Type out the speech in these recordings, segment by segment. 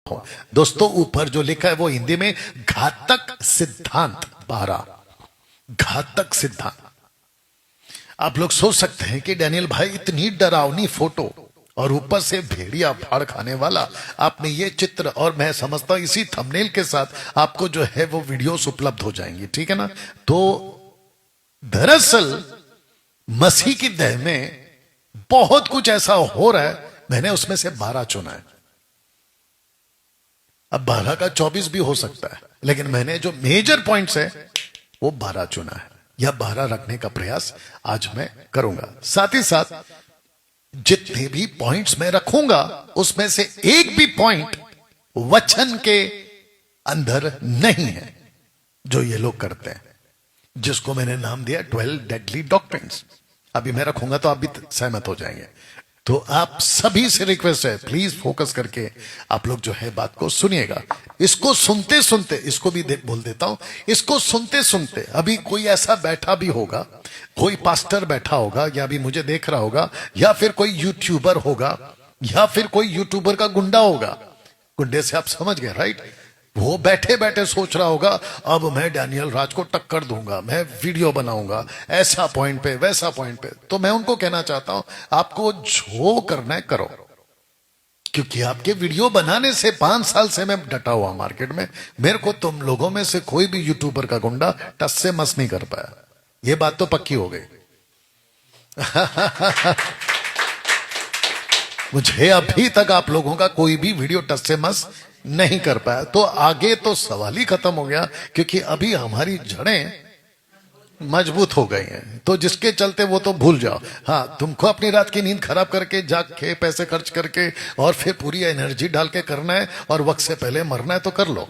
दोस्तों ऊपर जो लिखा है वो हिंदी में घातक सिद्धांत 12। घातक सिद्धांत। आप लोग सोच सकते हैं कि डैनियल भाई इतनी डरावनी फोटो और ऊपर से भेड़िया फाड़ खाने वाला आपने ये चित्र, और मैं समझता हूं इसी थंबनेल के साथ आपको जो है वो वीडियोस उपलब्ध हो जाएंगी, ठीक है ना। तो दरअसल मसीह की देह में बहुत कुछ ऐसा हो रहा है, मैंने उसमें से 12 चुना है। अब 12 का 24 भी हो सकता है, लेकिन मैंने जो मेजर पॉइंट्स है वो 12 चुना है, या 12 रखने का प्रयास आज मैं करूंगा। साथ ही साथ जितने भी पॉइंट्स मैं रखूंगा उसमें से एक भी पॉइंट वचन के अंदर नहीं है, जो ये लोग करते हैं, जिसको मैंने नाम दिया 12 डेडली डॉक्ट्रिन्स। अभी मैं रखूंगा तो आप भी सहमत हो जाएंगे। तो आप सभी से रिक्वेस्ट है, प्लीज फोकस करके आप लोग जो है बात को सुनिएगा। इसको सुनते सुनते, इसको भी बोल देता हूं, इसको सुनते सुनते अभी कोई ऐसा बैठा भी होगा, कोई पास्टर बैठा होगा, या अभी मुझे देख रहा होगा, या फिर कोई यूट्यूबर होगा, या फिर कोई यूट्यूबर का गुंडा होगा। गुंडे से आप समझ गए, राइट। वो बैठे बैठे सोच रहा होगा अब मैं डैनियल राज को टक्कर दूंगा, मैं वीडियो बनाऊंगा ऐसा पॉइंट पे वैसा पॉइंट पे। तो मैं उनको कहना चाहता हूं आपको जो करना है करो, क्योंकि आपके वीडियो बनाने से 5 साल से मैं डटा हुआ मार्केट में। मेरे को तुम लोगों में से कोई भी यूट्यूबर का गुंडा टस से मस नहीं कर पाया, ये बात तो पक्की हो गई। मुझे अभी तक आप लोगों का कोई भी वीडियो टच से मस नहीं कर पाया, तो आगे तो सवाल ही खत्म हो गया, क्योंकि अभी हमारी जड़ें मजबूत हो गई हैं। तो जिसके चलते वो तो भूल जाओ। हाँ, तुमको अपनी रात की नींद खराब करके, जाग के, पैसे खर्च करके, और फिर पूरी एनर्जी डाल के करना है और वक्त से पहले मरना है तो कर लो।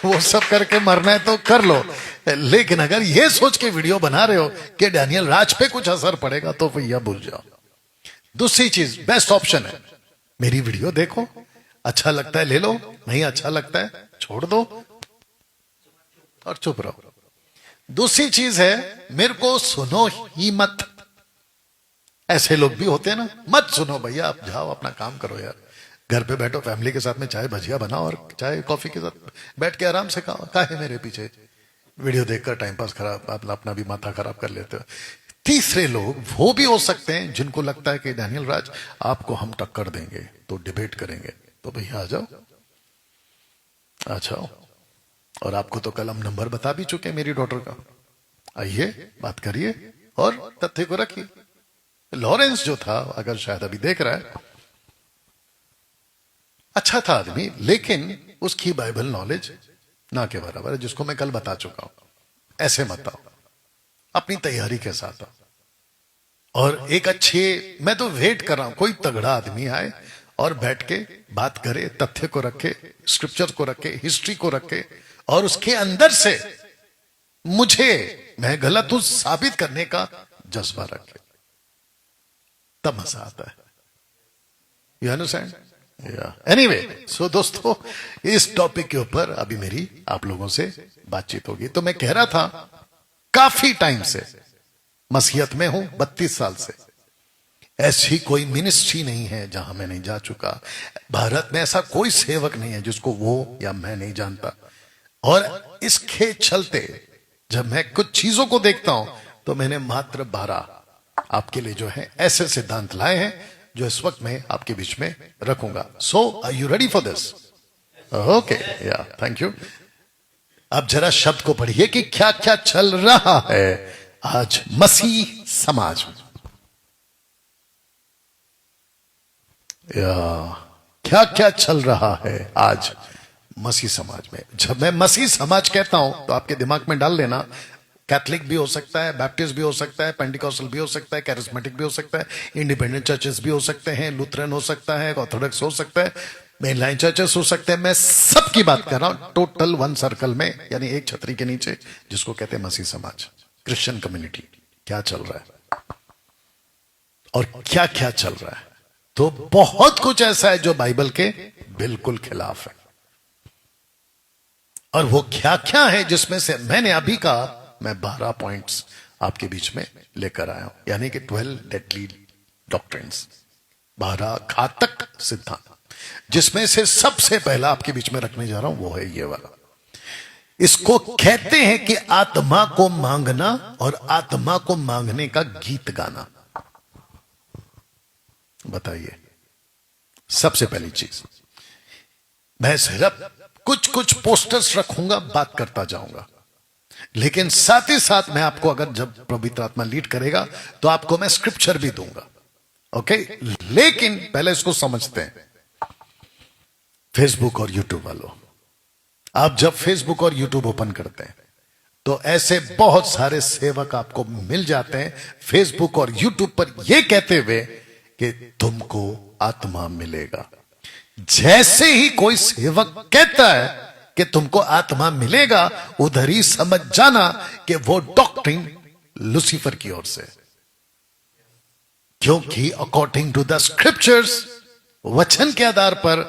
वो सब करके मरना है तो कर लो, लेकिन अगर ये सोच के वीडियो बना रहे हो कि डैनियल राज पे कुछ असर पड़ेगा तो भैया भूल जाओ। दूसरी चीज, बेस्ट ऑप्शन है, मेरी वीडियो देखो, अच्छा लगता है ले लो, नहीं अच्छा लगता है छोड़ दो और चुप रहो। दूसरी चीज है, मेरे को सुनो ही मत। ऐसे लोग भी होते हैं ना, मत सुनो भैया, आप जाओ अपना काम करो यार, घर पे बैठो, फैमिली के साथ में चाय भजिया बनाओ और चाय कॉफी के साथ बैठ के आराम से खाओ, काहे मेरे पीछे वीडियो देखकर टाइम पास खराब, अपना भी माथा खराब कर लेते हो। तीसरे लोग वो भी हो सकते हैं जिनको लगता है कि डैनियल राज आपको हम टक्कर देंगे तो डिबेट करेंगे, तो भैया आ जाओ, आ जाओ। और आपको तो कल हम नंबर बता भी चुके हैं मेरी डॉटर का, आइए बात करिए और तथ्य को रखिए। लॉरेंस जो था, अगर शायद अभी देख रहा है, अच्छा था आदमी, लेकिन उसकी बाइबल नॉलेज ना के बराबर है, जिसको मैं कल बता चुका हूं। ऐसे मत आओ, अपनी तैयारी के साथ आओ, और एक अच्छे, मैं तो वेट कर रहा हूं कोई तगड़ा आदमी आए और बैठ के बात करे, तथ्य को रखे, स्क्रिप्चर को रखे, हिस्ट्री को रखे, और उसके अंदर से मुझे, मैं गलत हूं साबित करने का जज्बा रखे, तब मजा आता है। You understand? एनीवे, सो दोस्तों, इस टॉपिक के ऊपर अभी मेरी आप लोगों से बातचीत होगी। तो मैं कह रहा था, काफी टाइम से मसीहत में हूं, 32 साल से। ऐसी कोई मिनिस्ट्री नहीं है जहां मैं नहीं जा चुका। भारत में ऐसा कोई सेवक नहीं है जिसको वो या मैं नहीं जानता। और इसके चलते जब मैं कुछ चीजों को देखता हूं तो मैंने मात्र 12 आपके लिए जो है ऐसे सिद्धांत लाए हैं जो इस वक्त मैं आपके बीच में रखूंगा। So are you ready for this? Okay, yeah thank you. अब जरा शब्द को पढ़िए कि क्या क्या चल रहा है आज मसीह समाज में। क्या क्या चल रहा है आज मसीह समाज में। जब मैं मसीह समाज कहता हूं तो आपके दिमाग में डाल लेना, कैथलिक भी हो सकता है, बैप्टिस्ट भी हो सकता है, पेंटिकॉस्टल भी हो सकता है, कैरिस्मेटिक भी हो सकता है, इंडिपेंडेंट चर्चेस भी हो सकते हैं, लूथरन हो सकता है, ऑर्थोडॉक्स हो सकता है, मेनलाइन चर्चेस हो सकते हैं। मैं सबकी बात कर रहा हूं टोटल वन सर्कल में, यानी एक छतरी के नीचे, जिसको कहते हैं मसीह समाज, क्रिश्चियन कम्युनिटी। क्या चल रहा है और क्या क्या चल रहा है, तो बहुत कुछ ऐसा है जो बाइबल के बिल्कुल खिलाफ है। और वो क्या क्या है जिसमें से मैंने अभी कहा, मैं 12 पॉइंट्स आपके बीच में लेकर आया हूं, यानी कि 12 डेडली डॉक्ट्रिन्स, 12 घातक सिद्धांत, जिसमें से सबसे पहला आपके बीच में रखने जा रहा हूं वो है ये वाला। इसको कहते हैं कि आत्मा को मांगना और आत्मा को मांगने का गीत गाना। बताइए, सबसे पहली चीज, मैं सिर्फ कुछ कुछ पोस्टर्स रखूंगा, बात करता जाऊंगा, लेकिन साथ ही साथ मैं आपको, अगर जब पवित्र आत्मा लीड करेगा तो आपको मैं स्क्रिप्चर भी दूंगा। ओके, लेकिन पहले इसको समझते हैं। फेसबुक और यूट्यूब वालों, आप जब फेसबुक और यूट्यूब ओपन करते हैं तो ऐसे बहुत सारे सेवक आपको मिल जाते हैं फेसबुक और यूट्यूब पर यह कहते हुए कि तुमको आत्मा मिलेगा। जैसे ही कोई सेवक कहता है कि तुमको आत्मा मिलेगा, उधर ही समझ जाना कि वो डॉक्ट्रिन लूसीफर की ओर से, क्योंकि अकॉर्डिंग टू द स्क्रिप्चर्स, वचन के आधार पर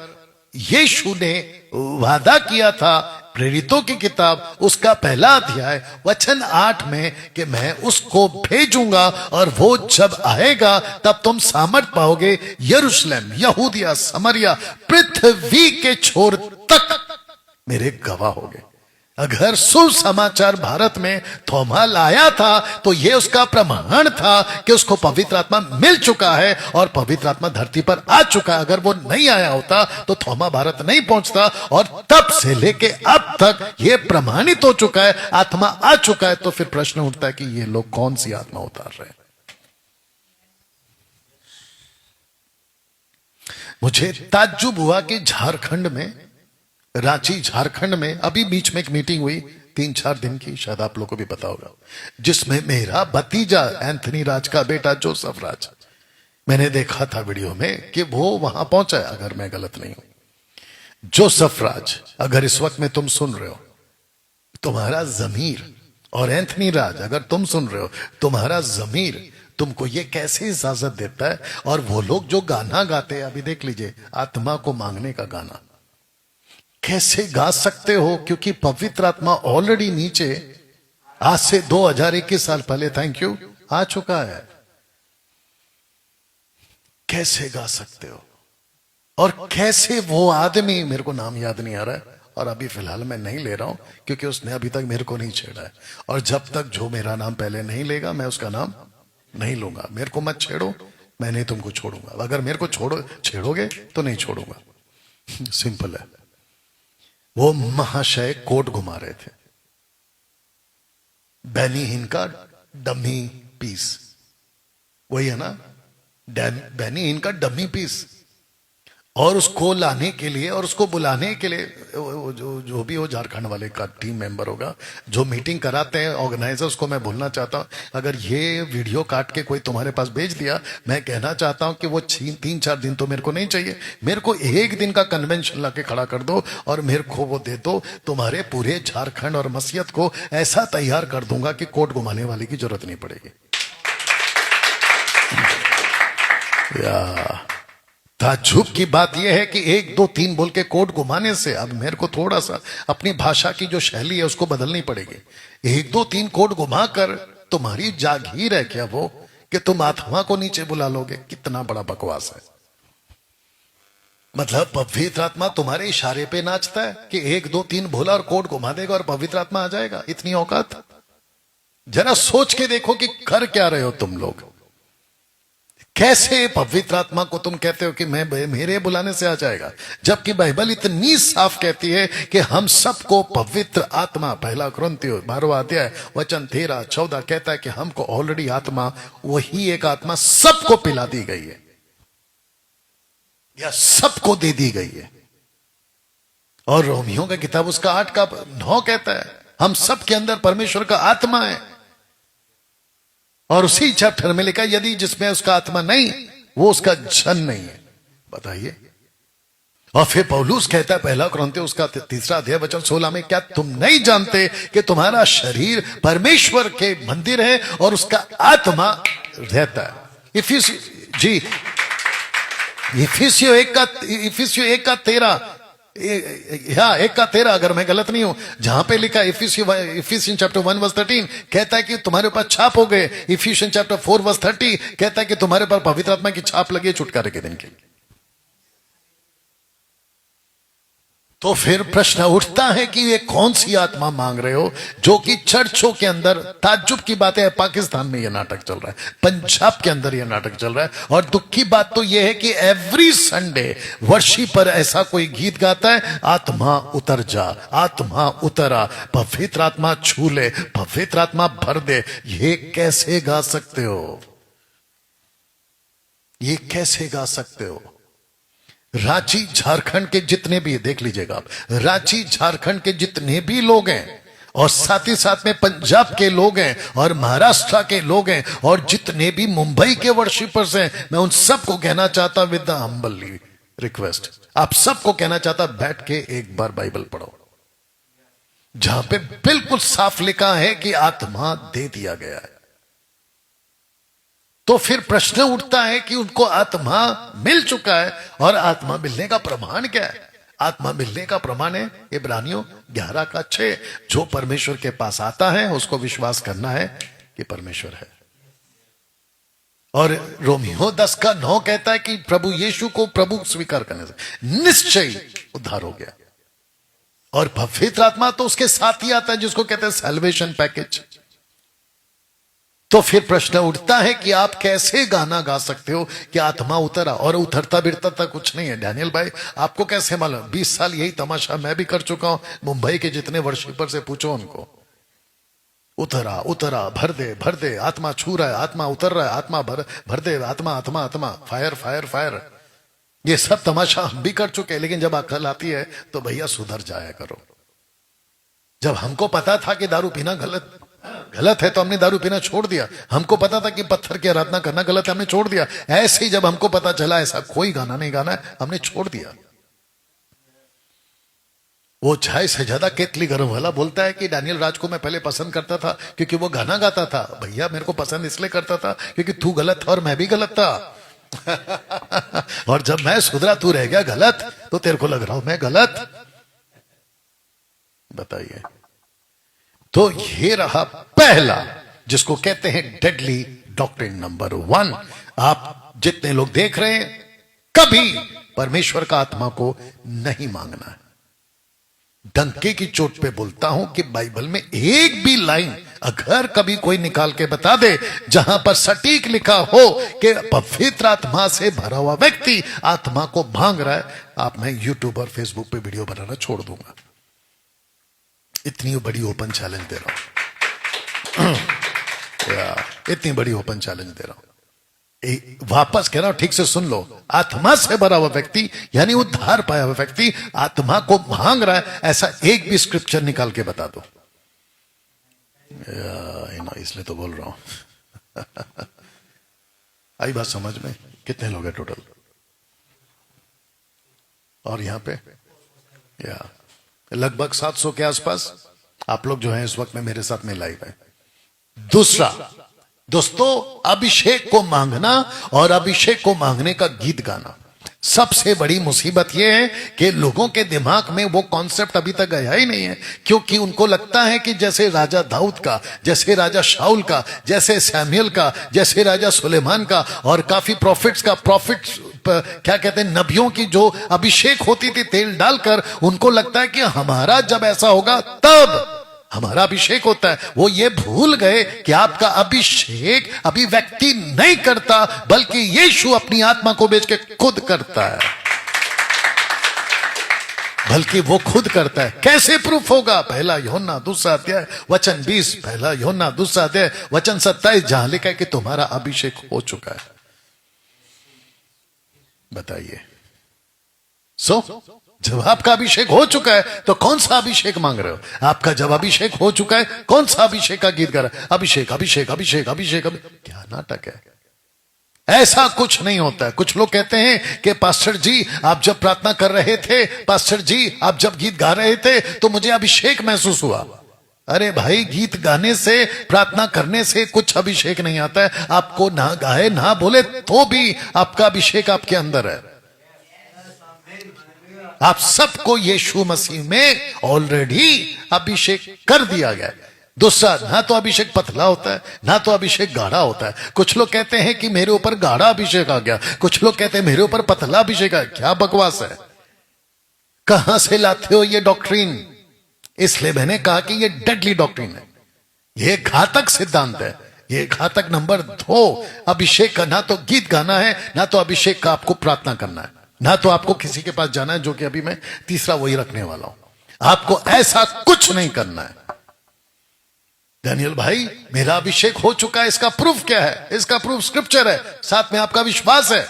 यीशु ने वादा किया था प्रेरितों की किताब उसका पहला अध्याय वचन 8 में कि मैं उसको भेजूंगा और वो जब आएगा तब तुम सामर्थ पाओगे, यरूशलेम, यहूदिया, समरिया, पृथ्वी के छोर तक मेरे गवाह होगे। अगर सुसमाचार भारत में थोमा लाया था तो यह उसका प्रमाण था कि उसको पवित्र आत्मा मिल चुका है और पवित्र आत्मा धरती पर आ चुका है। अगर वो नहीं आया होता तो थोमा भारत नहीं पहुंचता, और तब से लेके अब तक यह प्रमाणित हो चुका है, आत्मा आ चुका है। तो फिर प्रश्न उठता है कि ये लोग कौन सी आत्मा उतार रहे हैं। मुझे ताज्जुब हुआ कि झारखंड में, रांची झारखंड में अभी बीच में एक मीटिंग हुई 3-4 दिन की, शायद आप लोगों को भी पता होगा, जिसमें मेरा भतीजा एंथनी राज का बेटा जोसेफ राज, मैंने देखा था वीडियो में कि वो वहां पहुंचा है, अगर मैं गलत नहीं हूं। जोसेफ राज, अगर इस वक्त में तुम सुन रहे हो, तुम्हारा जमीर, और एंथनी राज अगर तुम सुन रहे हो, तुम्हारा जमीर तुमको ये कैसे इजाजत देता है। और वो लोग जो गाना गाते हैं, अभी देख लीजिए, आत्मा को मांगने का गाना कैसे गा सकते हो, क्योंकि पवित्र आत्मा ऑलरेडी नीचे आज से 2021 साल पहले, थैंक यू, आ चुका है। कैसे गा सकते हो? और कैसे वो आदमी, मेरे को नाम याद नहीं आ रहा है और अभी फिलहाल मैं नहीं ले रहा हूं क्योंकि उसने अभी तक मेरे को नहीं छेड़ा है, और जब तक जो मेरा नाम पहले नहीं लेगा मैं उसका नाम नहीं लूंगा। मेरे को मत छेड़ो, मैं नहीं तुमको छोड़ूंगा। अगर मेरे को छेड़ोगे तो नहीं छोड़ूंगा, सिंपल है। वो महाशय कोट घुमा रहे थे, बैनी हिन का डमी पीस, वही है ना, बैनी हिन का डमी पीस। और उसको लाने के लिए और उसको बुलाने के लिए जो भी हो झारखंड वाले का टीम मेंबर होगा, जो मीटिंग कराते हैं ऑर्गेनाइजर्स को मैं बोलना चाहता हूं, अगर ये वीडियो काट के कोई तुम्हारे पास भेज दिया, मैं कहना चाहता हूं कि वो 3-4 दिन तो मेरे को नहीं चाहिए, मेरे को 1 दिन का कन्वेंशन लाके खड़ा कर दो और मेरे को वो दे दो। तुम्हारे पूरे झारखंड और मसीहत को ऐसा तैयार कर दूंगा कि कोट घुमाने वाले की जरूरत नहीं पड़ेगी। या ताज्जुब की बात यह है कि 1, 2, 3 बोल के कोट घुमाने से, अब मेरे को थोड़ा सा अपनी भाषा की जो शैली है उसको बदलनी पड़ेगी। 1, 2, 3 कोट घुमाकर तुम्हारी जागीर है क्या वो कि तुम आत्मा को नीचे बुला लोगे? कितना बड़ा बकवास है। मतलब पवित्र आत्मा तुम्हारे इशारे पे नाचता है कि 1, 2, 3 बोला और कोट घुमा देगा और पवित्र आत्मा आ जाएगा? इतनी औकात? जरा सोच के देखो कि कर क्या रहे हो तुम लोग। कैसे पवित्र आत्मा को तुम कहते हो कि मेरे बुलाने से आ जाएगा, जबकि बाइबल इतनी साफ कहती है कि हम सबको पवित्र आत्मा, 1 कुरिन्थियों 12वां अध्याय वचन 13-14 कहता है कि हमको ऑलरेडी आत्मा, वही एक आत्मा सबको पिला दी गई है या सबको दे दी गई है। और रोमियो का किताब उसका 8-9 कहता है हम सबके अंदर परमेश्वर का आत्मा है। और उसी चैप्टर में लिखा यदि जिसमें उसका आत्मा नहीं, वो उसका जन नहीं है। बताइए। और फिर पौलुस कहता है 1 कुरिन्थियों उसका 3 अध्याय वचन 16 में, क्या तुम नहीं जानते कि तुम्हारा शरीर परमेश्वर के मंदिर है और उसका आत्मा रहता है? इफिसियों 1 का 13, 1 का 13 अगर मैं गलत नहीं हूं, जहां पे लिखा इफिसियन चैप्टर 1 वर्स 13 कहता है कि तुम्हारे ऊपर छाप हो गए। इफिसियन चैप्टर 4 वर्स 30 कहता है कि तुम्हारे पर पवित्र आत्मा की छाप लगी है छुटकारे के दिन की। तो फिर प्रश्न उठता है कि ये कौन सी आत्मा मांग रहे हो, जो कि चर्चों के अंदर ताज्जुब की बात है, पाकिस्तान में ये नाटक चल रहा है, पंजाब के अंदर ये नाटक चल रहा है। और दुख की बात तो ये है कि एवरी संडे वर्शिप पर ऐसा कोई गीत गाता है, आत्मा उतर जा, आत्मा उतरा, पवित्र आत्मा छू ले, पवित्र आत्मा भर दे। ये कैसे गा सकते हो? ये कैसे गा सकते हो? रांची झारखंड के जितने भी, देख लीजिएगा आप, रांची झारखंड के जितने भी लोग हैं, और साथ ही साथ में पंजाब के लोग हैं, और महाराष्ट्र के लोग हैं, और जितने भी मुंबई के वर्शिपर्स हैं, मैं उन सबको कहना चाहता, विद द हम्बली रिक्वेस्ट, आप सबको कहना चाहता, बैठ के एक बार बाइबल पढ़ो, जहां पे बिल्कुल साफ लिखा है कि आत्मा दे दिया गया है। तो फिर प्रश्न उठता है कि उनको आत्मा मिल चुका है, और आत्मा मिलने का प्रमाण क्या है? आत्मा मिलने का प्रमाण है इब्रानियों 11:6, जो परमेश्वर के पास आता है उसको विश्वास करना है कि परमेश्वर है। और रोमियो 10:9 कहता है कि प्रभु यीशु को प्रभु स्वीकार करने से निश्चय उद्धार हो गया। और पवित्र आत्मा तो उसके साथ ही आता है, जिसको कहते हैं सैल्वेशन पैकेज। तो फिर प्रश्न उठता है कि आप कैसे गाना गा सकते हो कि आत्मा उतरा, और उतरता बिरता कुछ नहीं है। डैनियल भाई, आपको कैसे मालूम? 20 साल यही तमाशा मैं भी कर चुका हूं। मुंबई के जितने वर्शिपर से पूछो उनको, उतरा उतरा, भर दे, आत्मा छू रहा है, आत्मा उतर रहा है, आत्मा भर दे, आत्मा आत्मा आत्मा, फायर फायर फायर। ये सब तमाशा हम भी कर चुके हैं, लेकिन जब अकल आती है तो भैया सुधर जाया करो। जब हमको पता था कि दारू पीना गलत है तो हमने दारू पीना छोड़ दिया। हमको पता था कि पत्थर की आराधना करना गलत है, हमने छोड़ दिया। ऐसे ही जब हमको पता चला ऐसा कोई गाना नहीं गाना है, हमने छोड़ दिया। वो चाय से ज्यादा केतली गरम वाला बोलता है कि डैनियल राज को मैं पहले पसंद करता था क्योंकि वो गाना गाता था। भैया मेरे को पसंद इसलिए करता था क्योंकि तू गलत था और मैं भी गलत था। और जब मैं सुधरा, तू रह गया गलत, तो तेरे को लग रहा हूं मैं गलत। बताइए। तो ये रहा पहला, जिसको कहते हैं डेडली डॉक्ट्रिन नंबर 1। आप जितने लोग देख रहे हैं, कभी परमेश्वर का आत्मा को नहीं मांगना है। डंके की चोट पे बोलता हूं कि बाइबल में एक भी लाइन अगर कभी कोई निकाल के बता दे जहां पर सटीक लिखा हो कि पवित्र आत्मा से भरा हुआ व्यक्ति आत्मा को मांग रहा है, आप, मैं यूट्यूब और फेसबुक पे वीडियो बनाना छोड़ दूंगा। इतनी बड़ी ओपन चैलेंज दे रहा हूं। इतनी बड़ी ओपन चैलेंज दे रहा हूं। वापस कह रहा हूं, ठीक से सुन लो। आत्मा से भरा हुआ व्यक्ति, यानी उद्धार पाया हुआ व्यक्ति आत्मा को मांग रहा है, ऐसा एक भी स्क्रिप्चर निकाल के बता दो। इसलिए तो बोल रहा हूं। आई बात समझ में? कितने लोग हैं टोटल? और यहां पे लगभग 700 के आसपास आप लोग जो हैं इस वक्त में मेरे साथ में लाइव है। दूसरा, दोस्तों, अभिषेक को मांगना और अभिषेक को मांगने का गीत गाना। सबसे बड़ी मुसीबत यह है कि लोगों के दिमाग में वो कॉन्सेप्ट अभी तक गया ही नहीं है, क्योंकि उनको लगता है कि जैसे राजा दाऊद का, जैसे राजा शाऊल का, जैसे सैमुएल का, जैसे राजा सुलेमान का, और काफी प्रॉफिट्स का, क्या कहते हैं, नबियों की जो अभिषेक होती थी तेल डालकर, उनको लगता है कि हमारा जब ऐसा होगा तब हमारा अभिषेक होता है। वो ये भूल गए कि आपका अभिषेक अभी व्यक्ति नहीं करता, बल्कि यीशु अपनी आत्मा को बेच के खुद करता है। बल्कि वो खुद करता है। कैसे प्रूफ होगा? 1 यूहन्ना 2 अध्याय वचन 20, 1 यूहन्ना 2 अध्याय वचन 27, जहां लिखा है कि तुम्हारा अभिषेक हो चुका है। बताइए। जब आपका अभिषेक हो चुका है तो कौन सा अभिषेक मांग रहे हो? आपका जब अभिषेक हो चुका है, कौन सा अभिषेक का गीत गा रहा है? अभिषेक अभिषेक अभिषेक अभिषेक। क्या नाटक है? ऐसा कुछ नहीं होता है। कुछ लोग कहते हैं कि पास्टर जी आप जब प्रार्थना कर रहे थे, पास्टर जी आप जब गीत गा रहे थे तो मुझे अभिषेक महसूस हुआ। अरे भाई, गीत गाने से, प्रार्थना करने से कुछ अभिषेक नहीं आता है। आपको ना गाए ना बोले तो भी आपका अभिषेक आपके अंदर है। आप सबको यीशु मसीह में ऑलरेडी अभिषेक कर दिया गया। दूसरा, ना तो अभिषेक पतला होता है, ना तो अभिषेक गाढ़ा होता है। कुछ लोग कहते हैं कि मेरे ऊपर गाढ़ा अभिषेक आ गया, कुछ लोग कहते हैं मेरे ऊपर पतला अभिषेक आ गया। क्या बकवास है? कहां से लाते हो ये डॉक्ट्रिन? इसलिए मैंने कहा कि ये डेडली डॉक्ट्रिन है, ये घातक सिद्धांत है, ये घातक। नंबर 2, अभिषेक का ना तो गीत गाना है, ना तो अभिषेक का आपको प्रार्थना करना है, ना तो आपको किसी के पास जाना है, जो कि अभी मैं तीसरा वही रखने वाला हूं। आपको ऐसा कुछ नहीं करना है। दानियल भाई, मेरा अभिषेक हो चुका है, इसका प्रूफ क्या है? इसका प्रूफ स्क्रिप्चर है, साथ में आपका विश्वास है।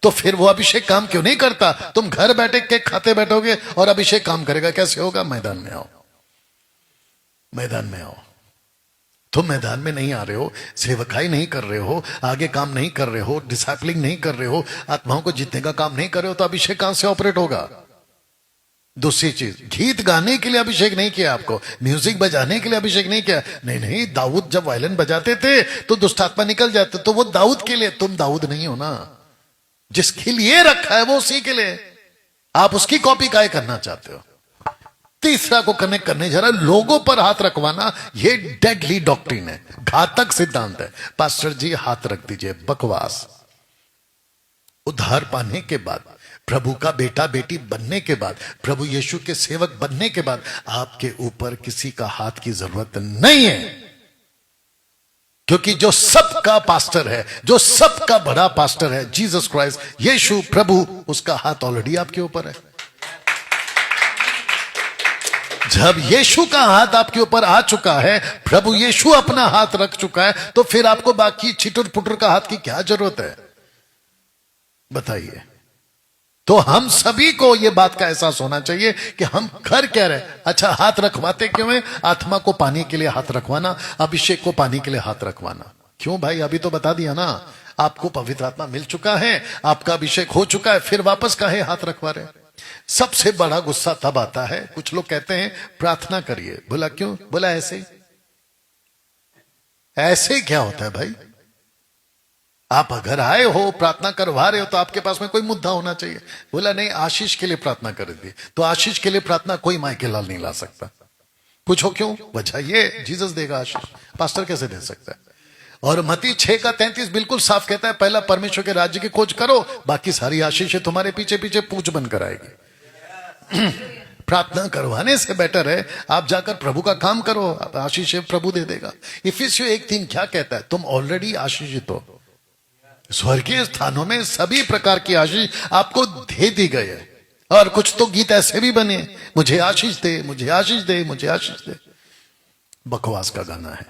तो फिर वो अभिषेक काम क्यों नहीं करता? तुम घर बैठे केक खाते बैठोगे और अभिषेक काम करेगा? कैसे होगा? मैदान में आओ, मैदान में आओ। तुम मैदान में नहीं आ रहे हो, सेवकाई नहीं कर रहे हो, आगे काम नहीं कर रहे हो, डिसाइपलिंग नहीं कर रहे हो, आत्माओं को जीतने का काम नहीं कर रहे हो, तो अभिषेक कहां से ऑपरेट होगा? दूसरी चीज, गीत गाने के लिए अभिषेक नहीं किया आपको, म्यूजिक बजाने के लिए अभिषेक नहीं किया। नहीं नहीं, दाऊद जब वायलिन बजाते थे तो दुष्टात्मा निकल जाते, तो वो दाऊद के लिए। तुम दाऊद नहीं हो ना, जिसके लिए रखा है वो उसी के लिए। आप उसकी कॉपी काहे करना चाहते हो? तीसरा को कनेक्ट करने जा रहा है, लोगों पर हाथ रखवाना, ये डेडली डॉक्ट्रिन है, घातक सिद्धांत है। पास्टर जी हाथ रख दीजिए, बकवास। उद्धार पाने के बाद, प्रभु का बेटा बेटी बनने के बाद, प्रभु यीशु के सेवक बनने के बाद आपके ऊपर किसी का हाथ की जरूरत नहीं है, क्योंकि जो सबका पास्टर है, जो सबका बड़ा पास्टर है, जीसस क्राइस्ट, यीशु प्रभु, उसका हाथ ऑलरेडी आपके ऊपर है। जब यीशु का हाथ आपके ऊपर आ चुका है, प्रभु यीशु अपना हाथ रख चुका है, तो फिर आपको बाकी छिटुर पुटुर का हाथ की क्या जरूरत है? बताइए। तो हम सभी को यह बात का एहसास होना चाहिए कि हम कर क्या रहे। अच्छा, हाथ रखवाते क्यों है? आत्मा को पाने के लिए हाथ रखवाना, अभिषेक को पाने के लिए हाथ रखवाना। क्यों भाई? अभी तो बता दिया ना, आपको पवित्र आत्मा मिल चुका है, आपका अभिषेक हो चुका है, फिर वापस काहे हाथ रखवा रहे? सबसे बड़ा गुस्सा तब आता है, कुछ लोग कहते हैं प्रार्थना करिए। बोला क्यों? बोला ऐसे। ऐसे क्या होता है भाई? आप अगर आए हो, प्रार्थना करवा रहे हो, तो आपके पास में कोई मुद्दा होना चाहिए। बोला नहीं, आशीष के लिए प्रार्थना कर दी। तो आशीष के लिए प्रार्थना कोई माइकल लाल नहीं ला सकता। पूछो क्यों? वजह ये, जीसस देगा आशीष, पास्टर कैसे दे सकता है? और मत्ती 6:33 बिल्कुल साफ कहता है, पहला परमेश्वर के राज्य की खोज करो, बाकी सारी आशीष तुम्हारे पीछे पीछे पूछ बनकर आएगी। प्रार्थना करवाने से बेटर है आप जाकर प्रभु का काम करो, आशीष प्रभु दे देगा। इफिसियों 1:3 क्या कहता है? तुम ऑलरेडी आशीषित हो, स्वर्गीय स्थानों में सभी प्रकार की आशीष आपको दे दी गई है। और कुछ तो गीत ऐसे भी बने, मुझे आशीष दे, मुझे आशीष दे, मुझे आशीष दे। बकवास का गाना है,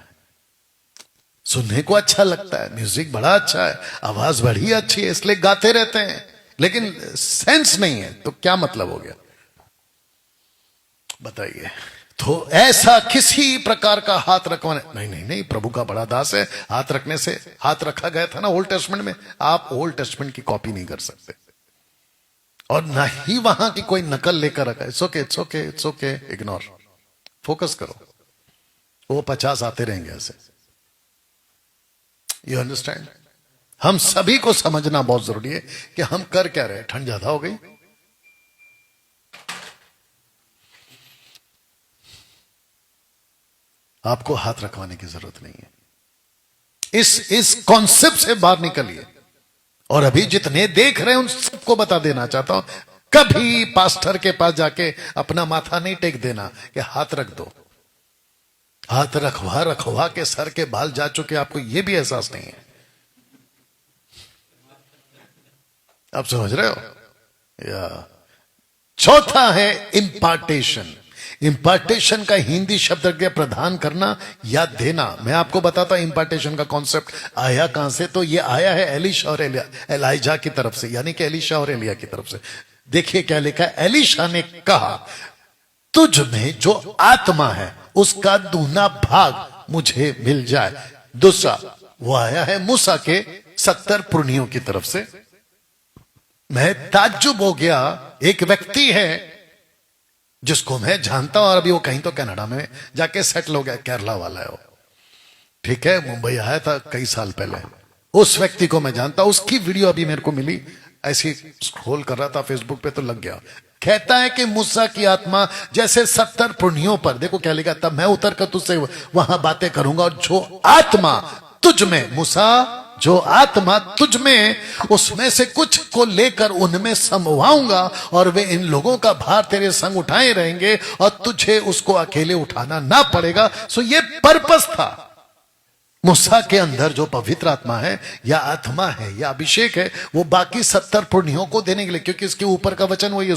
सुनने को अच्छा लगता है, म्यूजिक बड़ा अच्छा है, आवाज बड़ी अच्छी है, इसलिए गाते रहते हैं, लेकिन सेंस नहीं है, तो क्या मतलब हो गया? बताइए। तो ऐसा किसी प्रकार का हाथ रखवाने नहीं, नहीं नहीं, प्रभु का बड़ा दास है, हाथ रखने से, हाथ रखा गया था ना ओल्ड टेस्टमेंट में, आप ओल्ड टेस्टमेंट की कॉपी नहीं कर सकते, और ना ही वहां की कोई नकल लेकर रखा है। It's okay, it's okay, it's okay, ignore, focus करो, वो 50 आते रहेंगे ऐसे। You understand? हम सभी को समझना बहुत जरूरी है कि हम कर क्या रहे। ठंड ज्यादा हो गई, आपको हाथ रखवाने की जरूरत नहीं है। इस कॉन्सेप्ट से बाहर निकलिए। और अभी जितने देख रहे हैं उन सबको बता देना चाहता हूं, कभी पास्टर के पास जाके अपना माथा नहीं टेक देना कि हाथ रख दो। हाथ रखवा रखवा के सर के बाल जा चुके, आपको यह भी एहसास नहीं है। आप समझ रहे हो? या चौथा है इंपार्टेशन। इंपार्टेशन का हिंदी शब्द गया प्रदान करना या देना। मैं आपको बताता हूं इंपार्टेशन का कॉन्सेप्ट आया कहां से। तो ये आया है एलिशा और एलाइजा की तरफ से, यानी कि एलिशा और एलिया की तरफ से। देखिए क्या लिखा है। एलिशा ने कहा, तुझ में जो आत्मा है उसका दूना भाग मुझे मिल जाए। दूसरा वो आया है मूसा के 70 पुरनियों की तरफ से। मैं ताज्जुब हो गया, एक व्यक्ति है जिसको मैं जानता हूं, और अभी वो कहीं तो कनाडा में जाके सेटल हो गया, केरला वाला है वो, ठीक है, मुंबई आया था कई साल पहले। उस व्यक्ति को मैं जानता हूं, उसकी वीडियो अभी मेरे को मिली, ऐसी स्क्रॉल कर रहा था फेसबुक पे तो लग गया। कहता है कि मूसा की आत्मा जैसे 70 पुरनियों पर, देखो क्या लिखा, तब मैं उतर कर तुझसे वहां बातें करूंगा, और जो आत्मा तुझ में, मूसा जो आत्मा तुझ में, उसमें से कुछ को लेकर उनमें समवाऊंगा और वे इन लोगों का भार तेरे संग उठाए रहेंगे और तुझे उसको अकेले उठाना ना पड़ेगा। सो ये पर्पस था। मूसा के अंदर जो पवित्र आत्मा है या आत्मा है या अभिषेक है, वो बाकी 70 पुण्यों को देने के लिए, क्योंकि इसके ऊपर का वचन वही है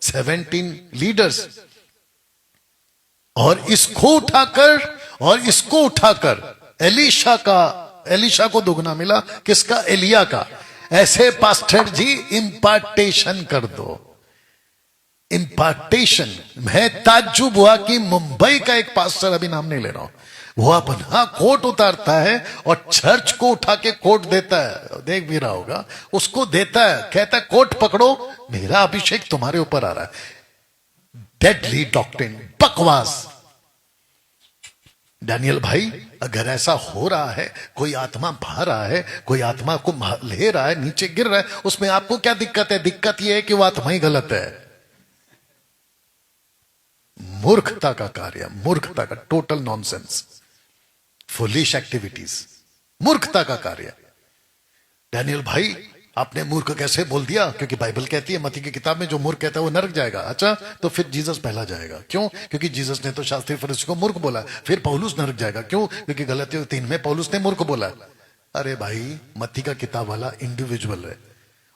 17 लीडर्स। और इसको उठाकर एलीशा को दुगना मिला। किसका? एलिया का। ऐसे पास्टर जी इंपार्टेशन कर दो। इंपार्टेशन। मैं ताज्जुब हुआ कि मुंबई का एक पास्टर, अभी नाम नहीं ले रहा हूं, वो अपना कोट उतारता है और चर्च को उठा के कोट देता है, देख भी रहा होगा, उसको देता है, कहता है कोट पकड़ो, मेरा अभिषेक तुम्हारे ऊपर आ रहा है। डेडली डॉक्ट्रिन, बकवास। डैनियल भाई, अगर ऐसा हो रहा है, कोई आत्मा भा रहा है, कोई आत्मा को ले रहा है, नीचे गिर रहा है, उसमें आपको क्या दिक्कत है? दिक्कत यह है कि वो आत्मा ही गलत है। मूर्खता का कार्य, मूर्खता का, टोटल नॉनसेंस, फुलिश एक्टिविटीज, मूर्खता का कार्य। डैनियल भाई, आपने मूर्ख कैसे बोल दिया? क्योंकि बाइबल कहती है, मत्ती की किताब में, जो मूर्ख कहता है वो नरक जाएगा। अच्छा, तो फिर जीसस पहला जाएगा। क्यों? क्योंकि जीसस ने तो शास्त्री फरीसी को मूर्ख बोला। फिर पौलुस नरक जाएगा। क्यों? क्योंकि गलतियों 3 में पौलुस ने मूर्ख बोला। अरे भाई, मत्ती का किताब वाला इंडिविजुअल है,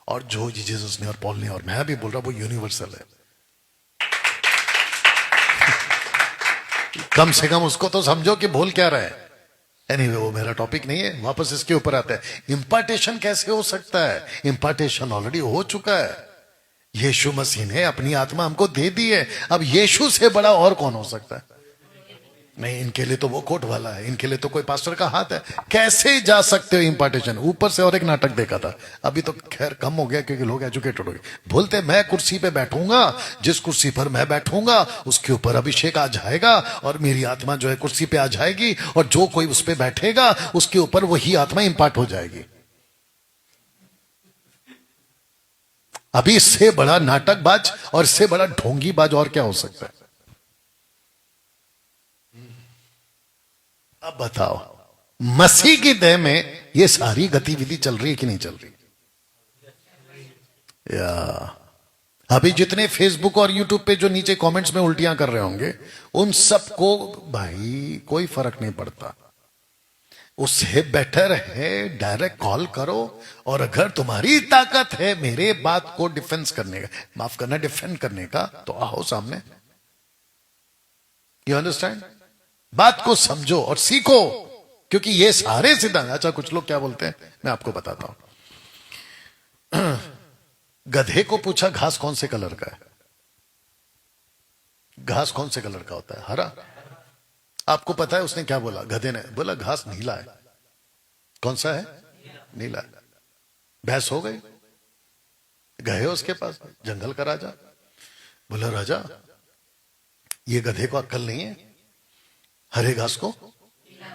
और जो जीसस ने और पॉल ने और मैं भी बोल रहा हूं, वो यूनिवर्सल है। कम से कम उसको तो समझो कि बोल क्या रहा है। एनीवे, वो मेरा टॉपिक नहीं है। वापस इसके ऊपर आता है। इंपार्टेशन कैसे हो सकता है? इंपार्टेशन ऑलरेडी हो चुका है। यीशु मसीह ने अपनी आत्मा हमको दे दी है। अब यीशु से बड़ा और कौन हो सकता है? नहीं, इनके लिए तो वो कोट वाला है, इनके लिए तो कोई पास्टर का हाथ है। कैसे जा सकते हो इंपार्टेशन? ऊपर से और एक नाटक देखा था, अभी तो खैर कम हो गया क्योंकि लोग एजुकेटेड हो गए। बोलते मैं कुर्सी पे बैठूंगा, जिस कुर्सी पर मैं बैठूंगा उसके ऊपर अभिषेक आ जाएगा और मेरी आत्मा जो है कुर्सी पे आ जाएगी, और जो कोई उस पर बैठेगा उसके ऊपर वही आत्मा इंपार्ट हो जाएगी। अभी इससे बड़ा नाटकबाज और इससे बड़ा ढोंगीबाज और क्या हो सकता है? अब बताओ, मसीह की देह में ये सारी गतिविधि चल रही है कि नहीं चल रही? या अभी जितने फेसबुक और यूट्यूब पे जो नीचे कमेंट्स में उल्टियां कर रहे होंगे, उन सबको भाई कोई फर्क नहीं पड़ता। उससे बेटर है डायरेक्ट कॉल करो, और अगर तुम्हारी ताकत है मेरे बात को डिफेंस करने का, माफ करना, डिफेंड करने का, तो आओ सामने। You understand? बात को समझो और सीखो, क्योंकि ये सारे सिद्धांत। अच्छा, कुछ लोग क्या बोलते हैं मैं आपको बताता हूं। गधे को पूछा घास कौन से कलर का है? घास कौन से कलर का होता है? हरा। आपको पता है उसने क्या बोला? गधे ने बोला घास नीला है। कौन सा है? नीला। बहस हो गई। गए उसके पास, जंगल का राजा। बोला राजा, ये गधे को अक्ल नहीं है, हरे घास को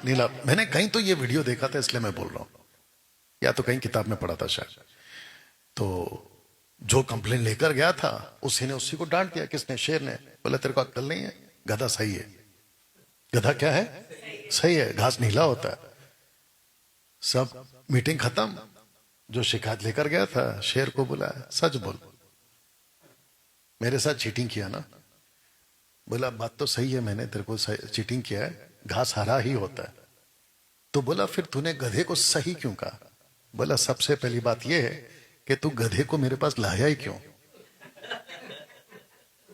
नीला। मैंने कहीं तो ये वीडियो देखा था, इसलिए मैं बोल रहा हूं, या तो कहीं किताब में पढ़ा था शायद। तो जो कंप्लेन लेकर गया था उसी ने उसी को डांट दिया। किसने? शेर ने। बोला तेरे को अक्ल नहीं है, गधा सही है। गधा क्या है? सही है, घास नीला होता है। सब मीटिंग खत्म। जो शिकायत लेकर गया था शेर को बुलाया, सच बोल, मेरे साथ चीटिंग किया ना? बोला बात तो सही है, मैंने तेरे को चीटिंग किया है, घास हरा ही होता है। तो बोला फिर तूने गधे को सही क्यों कहा? बोला सबसे पहली बात यह है कि तू गधे को मेरे पास लाया ही क्यों?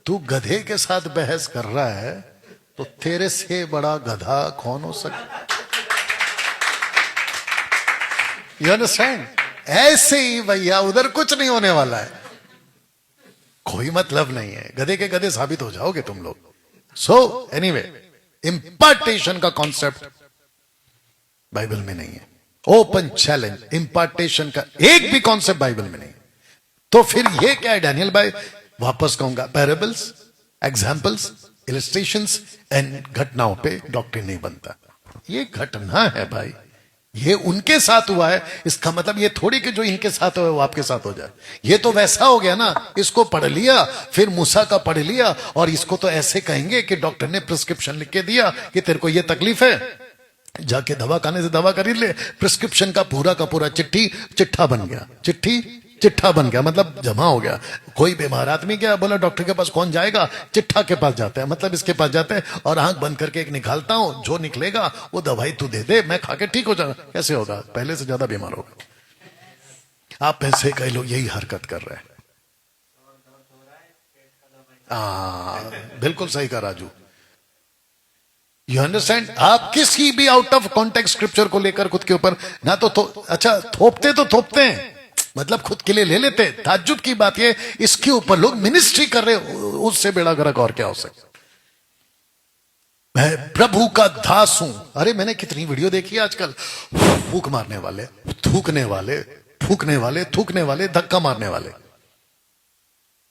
तू गधे के साथ बहस कर रहा है, तो तेरे से बड़ा गधा कौन हो सकता? You understand? ऐसे ही भैया, उधर कुछ नहीं होने वाला है, कोई मतलब नहीं है। गधे के गधे साबित हो जाओगे तुम लोग। सो एनीवे, इंपार्टेशन का कॉन्सेप्ट बाइबल में नहीं है। ओपन चैलेंज, इंपार्टेशन का एक भी कॉन्सेप्ट बाइबल में नहीं। तो फिर ये क्या है डैनियल भाई? वापस कहूंगा, पैराबल्स, एग्जाम्पल्स, इलस्ट्रेशंस एंड घटनाओं पे डॉक्ट्रिन नहीं बनता। ये घटना है भाई, ये उनके साथ हुआ है। इसका मतलब ये थोड़ी कि जो इनके साथ हुआ वो आपके साथ हो जाए। ये तो वैसा हो गया ना, इसको पढ़ लिया, फिर मूसा का पढ़ लिया, और इसको तो ऐसे कहेंगे कि डॉक्टर ने प्रिस्क्रिप्शन लिख के दिया कि तेरे को ये तकलीफ है, जाके दवा खाने से दवा खरीद ले, प्रिस्क्रिप्शन का पूरा चिट्ठा बन गया, चिट्ठा बन गया, मतलब जमा हो गया। कोई बीमार आदमी गया, बोला डॉक्टर के पास कौन जाएगा, चिट्ठा के पास जाते हैं, मतलब इसके पास जाते हैं और आंख बंद करके एक निकालता हूं, जो निकलेगा वो दवाई तू दे दे, मैं खा के ठीक हो जाऊंगा। कैसे होगा? पहले से ज्यादा बीमार होगा। आप में से कई लोग यही हरकत कर रहे हैं। बिल्कुल सही कहा राजू। You understand? आप किसी भी आउट ऑफ कॉन्टेक्स्ट स्क्रिप्चर को लेकर खुद के ऊपर ना तो अच्छा थोपते हैं, मतलब खुद के लिए ले लेते। ताज्जुब की बात ये, इसके ऊपर लोग मिनिस्ट्री कर रहे, उससे बेड़ा गर्क और क्या हो सकता। मैं प्रभु का दास हूं। अरे मैंने कितनी वीडियो देखी है आजकल, फूक मारने वाले, थूकने वाले, फूकने वाले, थूकने वाले, धक्का मारने वाले,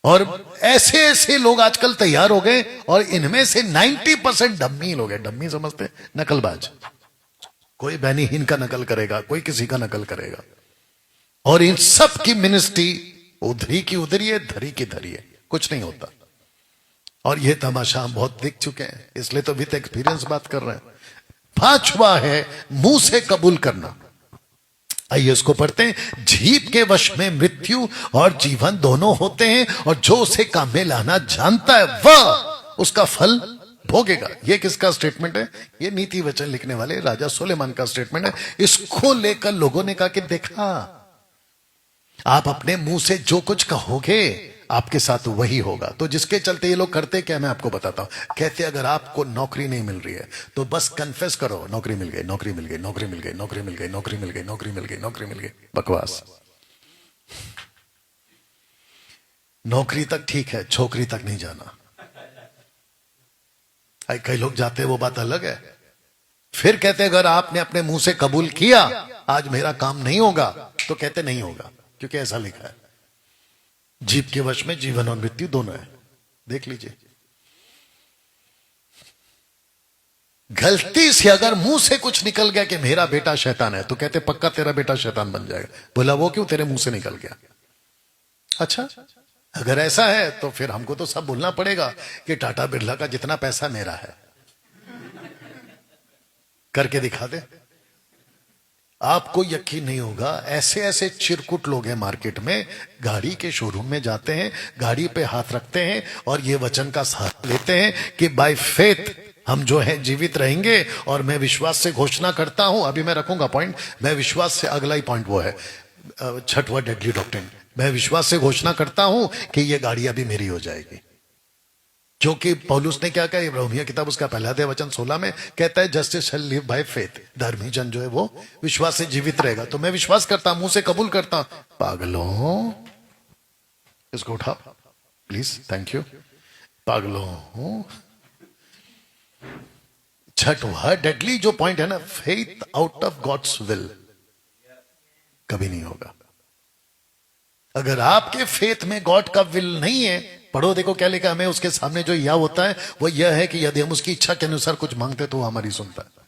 और ऐसे ऐसे लोग आजकल तैयार हो गए। और इनमें से 90% डम्मी लोग हैं। डम्मी समझते? नकलबाज। कोई बैनीहीन का नकल करेगा, कोई किसी का नकल करेगा, और इन सब की मिनिस्ट्री उधरी की उधरी है, धरी की धरी है, कुछ नहीं होता। और ये तमाशा हम बहुत देख चुके हैं, इसलिए तो विद एक्सपीरियंस बात कर रहे हैं। पांचवा है मुंह से कबूल करना। आइए इसको पढ़ते हैं। जीभ के वश में मृत्यु और जीवन दोनों होते हैं, और जो उसे काम में लाना जानता है वह उसका फल भोगेगा। ये किसका स्टेटमेंट है? ये नीति वचन लिखने वाले राजा सुलेमान का स्टेटमेंट है। इसको लेकर लोगों ने कहा कि देखा, आप अपने मुंह से जो कुछ कहोगे आपके साथ वही होगा। तो जिसके चलते ये लोग करते क्या, मैं आपको बताता हूं। कहते अगर आपको नौकरी नहीं मिल रही है तो बस कन्फेस करो, नौकरी मिल गई, नौकरी मिल गई, नौकरी मिल गई, नौकरी मिल गई, नौकरी मिल गई, नौकरी मिल गई, नौकरी मिल गई। बकवास। नौकरी तक ठीक है, छोकरी तक नहीं जाना। कई लोग जाते हैं, वो बात अलग है। फिर कहते अगर आपने अपने मुंह से कबूल किया आज मेरा काम नहीं होगा, तो कहते नहीं होगा, क्योंकि ऐसा लिखा है। जीभ के वश में जीवन और मृत्यु दोनों है। देख लीजिए, गलती से अगर मुंह से कुछ निकल गया कि मेरा बेटा शैतान है, तो कहते पक्का तेरा बेटा शैतान बन जाएगा। बोला वो क्यों? तेरे मुंह से निकल गया। अच्छा, अगर ऐसा है तो फिर हमको तो सब बोलना पड़ेगा कि टाटा बिरला का जितना पैसा मेरा है, करके दिखा दे। आपको यकीन नहीं होगा, ऐसे ऐसे चिरकुट लोग हैं मार्केट में, गाड़ी के शोरूम में जाते हैं, गाड़ी पे हाथ रखते हैं और ये वचन का साथ लेते हैं कि बाय फेथ हम जो है जीवित रहेंगे। और मैं विश्वास से घोषणा करता हूं, अभी मैं रखूंगा पॉइंट, मैं विश्वास से, अगला ही पॉइंट वो है छठवां डेडली डॉक्ट्रिन। मैं विश्वास से घोषणा करता हूं कि ये गाड़ी अभी मेरी हो जाएगी। क्योंकि पौलुस ने क्या कहा, रोमियो किताब उसका पहला अध्याय वचन 16 में कहता है justice shall live by faith. धर्मी जन जो है वो विश्वास से जीवित रहेगा। तो मैं विश्वास करता हूं, मुंह से कबूल करता हूं। पागलों, इसको उठा प्लीज, थैंक यू। पागलों, छठवां डेडली जो पॉइंट है ना, faith out of God's will कभी नहीं होगा। अगर आपके फेथ में गॉड का विल नहीं है, पढ़ो देखो क्या लिखा, हमें उसके सामने जो यह होता है वो यह है कि यदि हम उसकी इच्छा के अनुसार कुछ मांगते तो वो हमारी सुनता है।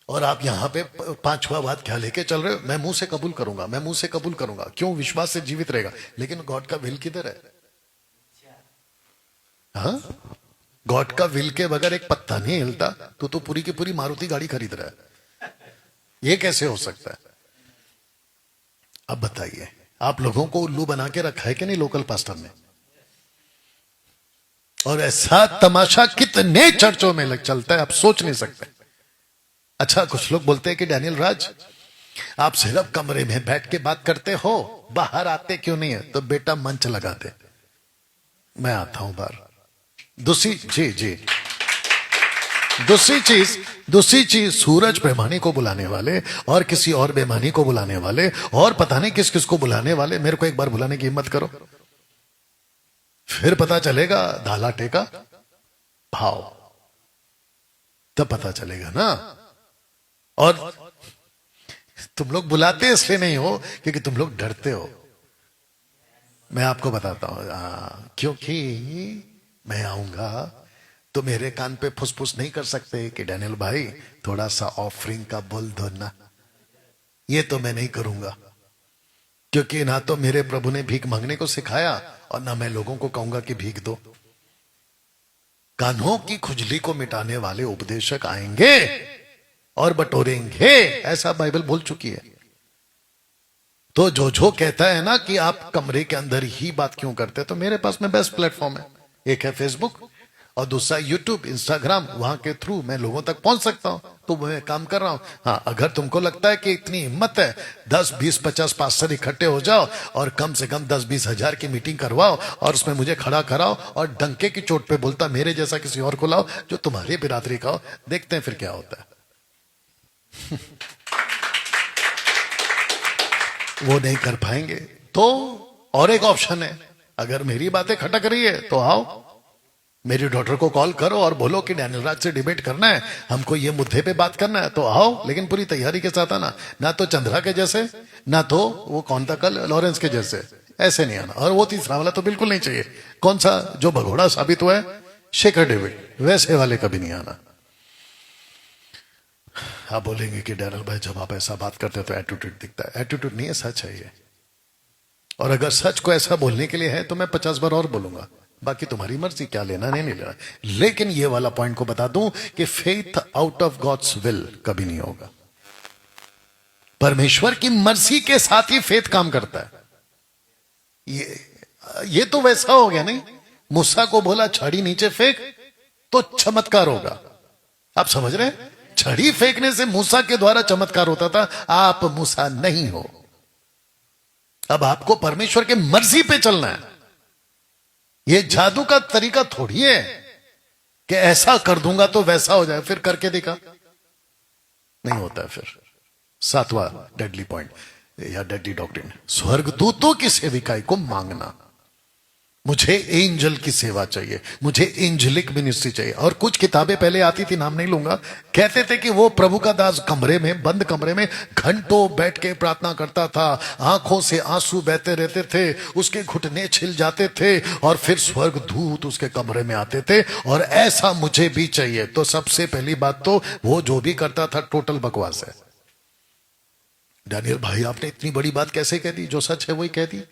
और आप यहां पे पांचवा बात क्या लेके चल रहे हो? मैं मुंह से कबूल करूंगा, मैं मुंह से कबूल करूंगा, क्यों? विश्वास से जीवित रहेगा। लेकिन गॉड का विल किधर है? हाँ, गॉड का विल के बगैर एक पत्ता नहीं हिलता। तो पूरी की पूरी मारुति गाड़ी खरीद रहा है, ये कैसे हो सकता है? अब बताइए, आप लोगों को उल्लू बना के रखा है कि नहीं लोकल पास्टर ने? और ऐसा तमाशा कितने चर्चों में चलता है, आप सोच नहीं सकते। अच्छा, कुछ लोग बोलते हैं कि डैनियल राज आप सिर्फ कमरे में बैठ के बात करते हो, बाहर आते क्यों नहीं है? तो बेटा मंच लगा दे, मैं आता हूं बाहर। जी दूसरी चीज सूरज बेमानी को बुलाने वाले और किसी और बेमानी को बुलाने वाले और पता नहीं किस किस को बुलाने वाले, मेरे को एक बार बुलाने की हिम्मत करो, फिर पता चलेगा धाला टेका भाव, तब पता चलेगा ना। और तुम लोग बुलाते इसलिए नहीं हो क्योंकि तुम लोग डरते हो। मैं आपको बताता हूं, क्योंकि मैं आऊंगा तो मेरे कान पे फुसफुस नहीं कर सकते कि डैनियल भाई थोड़ा सा ऑफरिंग का बोल दो ना। ये तो मैं नहीं करूंगा, क्योंकि ना तो मेरे प्रभु ने भीख मांगने को सिखाया और ना मैं लोगों को कहूंगा कि भीख दो। कान्हों की खुजली को मिटाने वाले उपदेशक आएंगे और बटोरेंगे, ऐसा बाइबल बोल चुकी है। तो जो कहता है ना कि आप कमरे के अंदर ही बात क्यों करते, तो मेरे पास में बेस्ट प्लेटफॉर्म है। एक है फेसबुक और दूसरा यूट्यूब, इंस्टाग्राम। वहां के थ्रू मैं लोगों तक पहुंच सकता हूं, तो मैं काम कर रहा हूं। हाँ, अगर तुमको लगता है कि इतनी हिम्मत है, 10, 20, 50 पास्टर इकट्ठे हो जाओ और कम से कम 10-20 हजार की मीटिंग करवाओ और उसमें मुझे खड़ा कराओ और डंके की चोट पे बोलता मेरे जैसा किसी और को लाओ जो तुम्हारी बिरादरी का हो, देखते हैं फिर क्या होता है। वो नहीं कर पाएंगे। तो और एक ऑप्शन है, अगर मेरी बातें खटक रही है तो आओ, मेरी डॉटर को कॉल करो और बोलो कि डैनियल राज से डिबेट करना है, हमको ये मुद्दे पे बात करना है, तो आओ, लेकिन पूरी तैयारी के साथ आना। ना तो चंद्रा के जैसे, ना तो वो कौन था कल, लॉरेंस के जैसे, ऐसे नहीं आना। और वो तीसरा वाला तो बिल्कुल नहीं चाहिए, कौन सा जो भगोड़ा साबित हुआ है, शेखर डेविड, वैसे वाले कभी नहीं आना। आप बोलेंगे कि डैनियल भाई जब आप ऐसा बात करते हो तो एटीट्यूड दिखता है। एटीट्यूड नहीं है, सच है ये। और अगर सच को ऐसा बोलने के लिए है तो मैं 50 बार और बोलूंगा, बाकी तुम्हारी मर्जी, क्या लेना नहीं लेना। लेकिन ये वाला पॉइंट को बता दूं कि faith out of God's will कभी नहीं होगा। परमेश्वर की मर्जी के साथ ही फेथ काम करता है। ये तो वैसा हो गया नहीं, मूसा को बोला छड़ी नीचे फेंक तो चमत्कार होगा। आप समझ रहे हैं, छड़ी फेंकने से मूसा के द्वारा चमत्कार होता था। आप मूसा नहीं हो, अब आपको परमेश्वर के मर्जी पे चलना है। ये जादू का तरीका थोड़ी है कि ऐसा कर दूंगा तो वैसा हो जाए, फिर करके देखा नहीं होता है। फिर 7वां डेडली पॉइंट या डेडली डॉक्ट्रिन, स्वर्गदूतों की सेविकाई को मांगना। मुझे एंजल की सेवा चाहिए, मुझे एंजलिक मिनिस्ट्री चाहिए। और कुछ किताबें पहले आती थी, नाम नहीं लूंगा, कहते थे कि वो प्रभु का दास कमरे में, बंद कमरे में घंटों बैठ के प्रार्थना करता था, आंखों से आंसू बहते रहते थे, उसके घुटने छिल जाते थे और फिर स्वर्गदूत उसके कमरे में आते थे। और ऐसा मुझे भी चाहिए। तो सबसे पहली बात तो वो जो भी करता था टोटल बकवास है। डैनियल भाई आपने इतनी बड़ी बात कैसे कह दी, जो सच है वही कह दी।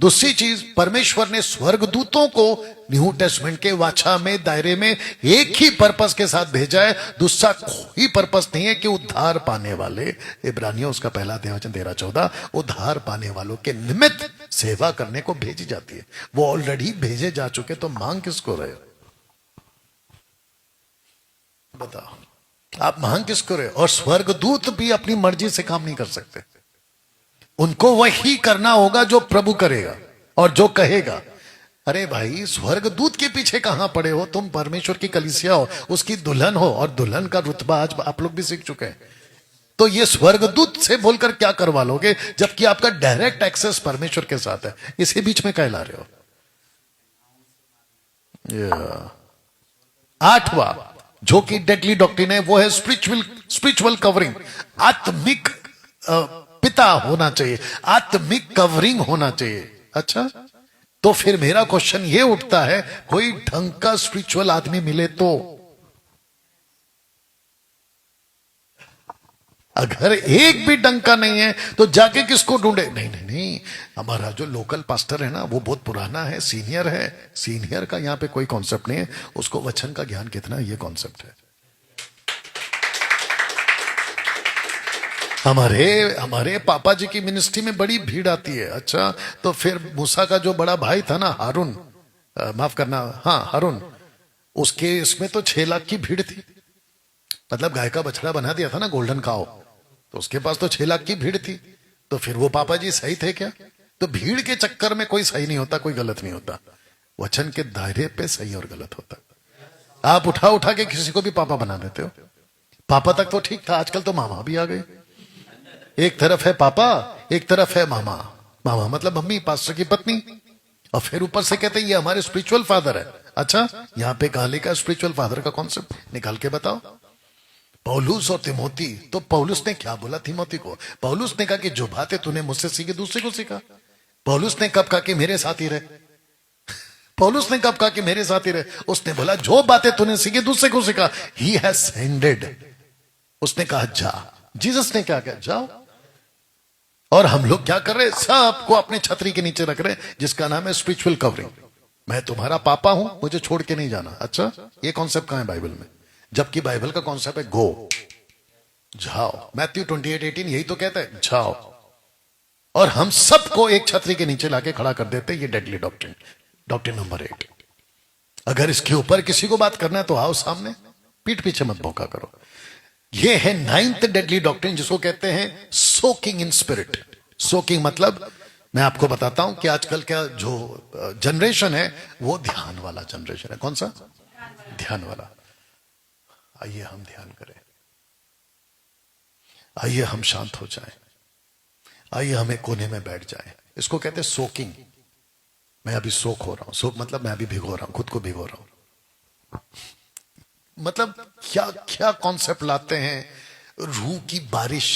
दूसरी चीज, परमेश्वर ने स्वर्गदूतों को न्यू टेस्टमेंट के वाचा में, दायरे में एक ही पर्पस के साथ भेजा है। दूसरा कोई पर्पस नहीं है कि उद्धार पाने वाले, इब्रानियों उसका पहला अध्याय 13-14, उद्धार पाने वालों के निमित्त सेवा करने को भेजी जाती है। वो ऑलरेडी भेजे जा चुके, तो मांग किसको रहे हो, बताओ आप मांग किसको रहे हो। और स्वर्गदूत भी अपनी मर्जी से काम नहीं कर सकते, उनको वही करना होगा जो प्रभु करेगा और जो कहेगा। अरे भाई, स्वर्गदूत के पीछे कहां पड़े हो तुम, परमेश्वर की कलीसिया हो, उसकी दुल्हन हो, और दुल्हन का रुतबा आज आप लोग भी सीख चुके हैं। तो ये स्वर्गदूत से बोलकर क्या करवा लोगे, जबकि आपका डायरेक्ट एक्सेस परमेश्वर के साथ है। इसी बीच में कहला रहे हो। 8वां जो कि डेडली डॉक्ट्रिन है, वो है स्पिरिचुअल कवरिंग। आत्मिक पिता होना चाहिए, आत्मिक कवरिंग होना चाहिए। अच्छा, तो फिर मेरा क्वेश्चन ये उठता है, कोई ढंग का स्पिरिचुअल आदमी मिले तो, अगर एक भी ढंग का नहीं है तो जाके किसको ढूंढे। नहीं नहीं नहीं, हमारा जो लोकल पास्टर है ना, वो बहुत पुराना है, सीनियर है। सीनियर का यहां पे कोई कॉन्सेप्ट नहीं है, उसको वचन का ज्ञान कितना है ये कॉन्सेप्ट है। हमारे पापा जी की मिनिस्ट्री में बड़ी भीड़ आती है। अच्छा, तो फिर मूसा का जो बड़ा भाई था ना, हारून, माफ करना, हाँ हारून, उसके इसमें तो 6 लाख की भीड़ थी। मतलब गाय का बछड़ा बना दिया था ना, गोल्डन काओ, तो उसके पास तो 6 लाख की भीड़ थी। तो फिर वो पापा जी सही थे क्या? तो भीड़ के चक्कर में कोई सही नहीं होता, कोई गलत नहीं होता, वचन के दायरे पे सही और गलत होता। आप उठा उठा के किसी को भी पापा बना देते हो। पापा तक तो ठीक था, आजकल तो मामा भी आ गए। एक तरफ है पापा, एक तरफ है मामा। मामा मतलब मम्मी, पास्टर की पत्नी, और फिर ऊपर से कहते हैं ये हमारे स्पिरिचुअल फादर है। अच्छा, यहां पे कहां लिखा स्पिरिचुअल फादर का कॉन्सेप्ट, निकाल के बताओ। पौलुस और तिमोती, तो पौलुस ने क्या बोला तिमोती को? पौलुस ने कहा कि जो बातें तूने मुझसे सीखी दूसरे को सिखा। पौलुस ने कब कहा कि मेरे साथ ही रहे? पौलुस ने कब कहा कि मेरे साथ ही रहे? उसने बोला जो बातें तूने सीखी दूसरे को सिखा। ही हैज सेंडेड, उसने कहा जा। जीसस ने क्या कहा? जाओ। और हम लोग क्या कर रहे हैं? सबको अपने छतरी के नीचे रख रहे हैं, जिसका नाम है स्पिरिचुअल कवरिंग। मैं तुम्हारा पापा हूं, मुझे छोड़ के नहीं जाना। अच्छा, ये कॉन्सेप्ट कहां है बाइबल में? जबकि बाइबल का कॉन्सेप्ट है गो, जाओ। मैथ्यू 28:18 यही तो कहता है, जाओ। और हम सबको एक छतरी के नीचे लाके खड़ा कर देते हैं। ये डेडली डॉक्ट्रिन, डॉक्ट्रिन नंबर 8। अगर इसके ऊपर किसी को बात करना है तो आओ सामने, पीठ पीछे मत भौंका करो। ये है 9th डेडली डॉक्ट्रिन, जिसको कहते हैं सोकिंग इन स्पिरिट। सोकिंग मतलब, मैं आपको बताता हूं कि आजकल का जो जनरेशन है वो ध्यान वाला जनरेशन है। कौन सा? ध्यान वाला। आइए हम ध्यान करें, आइए हम शांत हो जाएं, आइए हम एक कोने में बैठ जाएं। इसको कहते हैं सोकिंग। मैं अभी सोख हो रहा हूं। सोख मतलब मैं अभी भिगो रहा हूं, खुद को भिगो रहा हूं। मतलब क्या क्या कॉन्सेप्ट लाते हैं। रूह की बारिश,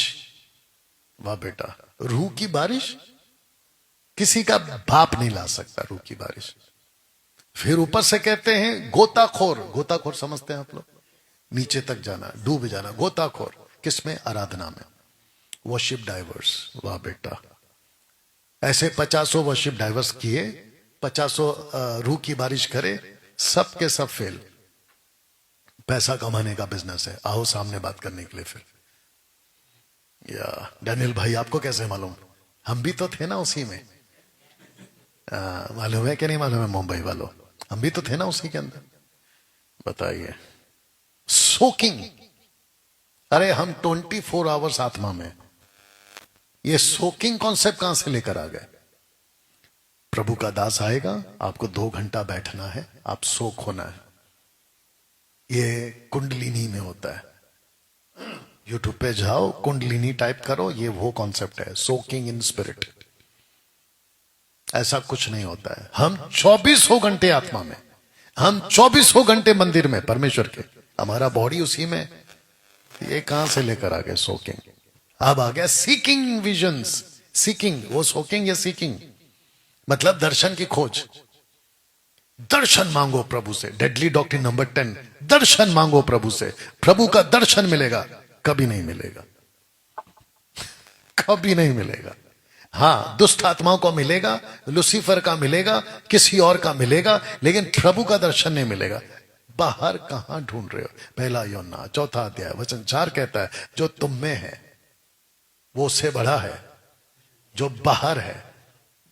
वाह बेटा, रूह की बारिश किसी का बाप नहीं ला सकता, रूह की बारिश। फिर ऊपर से कहते हैं गोताखोर। गोताखोर समझते हैं आप लोग? नीचे तक जाना, डूब जाना, गोताखोर। किसमें? आराधना में। वर्शिप डाइवर्स, वाह बेटा। ऐसे 50 वर्शिप डाइवर्स किए, 50 रूह की बारिश करे, सब के सब फेल। पैसा कमाने का बिजनेस है, आओ सामने बात करने के लिए। फिर या डैनियल भाई, आपको कैसे मालूम? हम भी तो थे ना उसी में। मालूम है कि नहीं मालूम है? मुंबई वालों, हम भी तो थे ना उसी के अंदर। बताइए, सोकिंग। अरे हम 24 आवर्स आत्मा में। ये सोकिंग कॉन्सेप्ट कहां से लेकर आ गए? प्रभु का दास आएगा, आपको 2 घंटा बैठना है, आप सोख होना है। ये कुंडलिनी में होता है। यूट्यूब पे जाओ, कुंडलिनी टाइप करो, ये वो कॉन्सेप्ट है, सोकिंग इन स्पिरिट। ऐसा कुछ नहीं होता है। हम 24 घंटे आत्मा में, हम 24 घंटे मंदिर में परमेश्वर के, हमारा बॉडी उसी में। ये कहां से लेकर आ गए सोकिंग? अब आ गया सीकिंग विजन्स। सीकिंग, वो सोकिंग या सीकिंग मतलब दर्शन की खोज। दर्शन मांगो प्रभु से। डेडली डॉक्ट्रिन नंबर 10, दर्शन मांगो प्रभु से। प्रभु का दर्शन मिलेगा, कभी नहीं मिलेगा, कभी नहीं मिलेगा। हाँ, दुष्ट आत्माओं को मिलेगा, लूसीफर का मिलेगा, किसी और का मिलेगा, लेकिन प्रभु का दर्शन नहीं मिलेगा। बाहर कहां ढूंढ रहे हो? 1 यूहन्ना 4 अध्याय वचन 4 कहता है, जो तुम में है वो उससे बड़ा है जो बाहर है।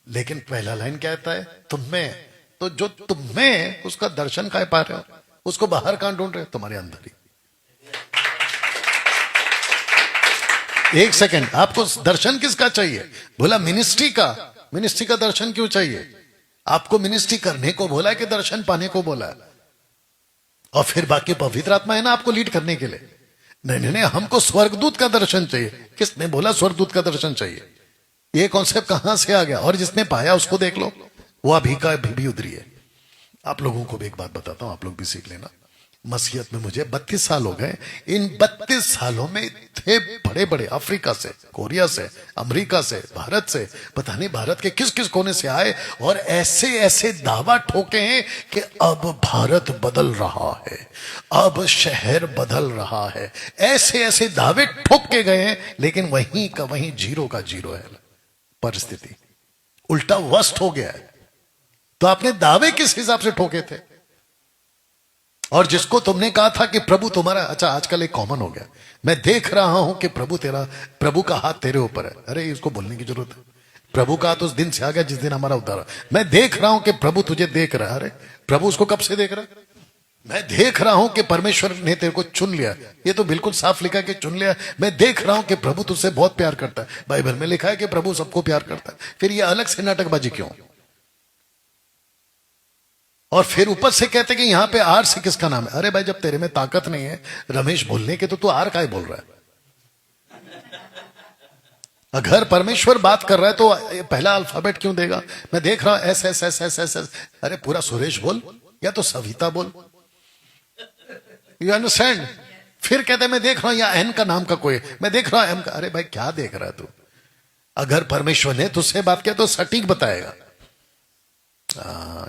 लेकिन पहला लाइन क्या कहता है? तुम में। तो जो तुम में, उसका दर्शन कहां पा रहे हो? उसको बाहर कहां ढूंढ रहे हो? तुम्हारे अंदर ही। एक सेकंड, आपको दर्शन किसका चाहिए? बोला मिनिस्ट्री का। मिनिस्ट्री का दर्शन क्यों चाहिए? आपको मिनिस्ट्री करने को बोला है कि दर्शन पाने को बोला है? और फिर बाकी पवित्र आत्मा है ना आपको लीड करने के लिए। नहीं, हमको स्वर्गदूत का दर्शन चाहिए। किसने बोला स्वर्गदूत का दर्शन चाहिए? ये कॉन्सेप्ट कहां से आ गया? और जिसने पाया उसको देख लो, वो अभी का भी उधरी है। आप लोगों को भी एक बात बताता हूं, आप लोग भी सीख लेना। मसीहत में मुझे 32 साल हो गए। इन 32 सालों में थे बड़े बड़े, अफ्रीका से, कोरिया से, अमेरिका से, भारत से, पता नहीं भारत के किस किस कोने से आए, और ऐसे ऐसे दावा ठोके हैं कि अब भारत बदल रहा है, अब शहर बदल रहा है। ऐसे ऐसे दावे ठोक के गए हैं, लेकिन वहीं का वहीं जीरो का जीरो है। परिस्थिति उल्टा वर्स्ट हो गया है। तो आपने दावे किस हिसाब से ठोके थे? और जिसको तुमने कहा था कि प्रभु तुम्हारा, अच्छा आजकल एक कॉमन हो गया, मैं देख रहा हूं कि प्रभु का हाथ तेरे ऊपर है। अरे इसको बोलने की जरूरत है? प्रभु का हाथ उस दिन से आ गया जिस दिन हमारा उद्धार। मैं देख रहा हूं कि प्रभु तुझे देख रहा है। अरे प्रभु उसको कब से देख रहा है? मैं देख रहा हूं कि परमेश्वर ने तेरे को चुन लिया। ये तो बिल्कुल साफ लिखा कि चुन लिया। मैं देख रहा हूं कि प्रभु तुझसे बहुत प्यार करता है। बाइबल में लिखा है कि प्रभु सबको प्यार करता है। फिर ये अलग से नाटकबाजी क्यों? और फिर ऊपर से कहते कि यहां पे आर से किसका नाम है? अरे भाई, जब तेरे में ताकत नहीं है रमेश बोलने के, तो तू आर काय बोल रहा है? अगर परमेश्वर बात कर रहा है तो पहला अल्फाबेट क्यों देगा? मैं देख रहा हूं S S S S S S. अरे पूरा सुरेश बोल या तो सविता बोल। You understand? फिर कहते मैं देख रहा हूं या एन का नाम का कोई, मैं देख रहा हूं एम का। अरे भाई क्या देख रहा है तू? अगर परमेश्वर ने तुझसे बात किया तो सटीक बताएगा।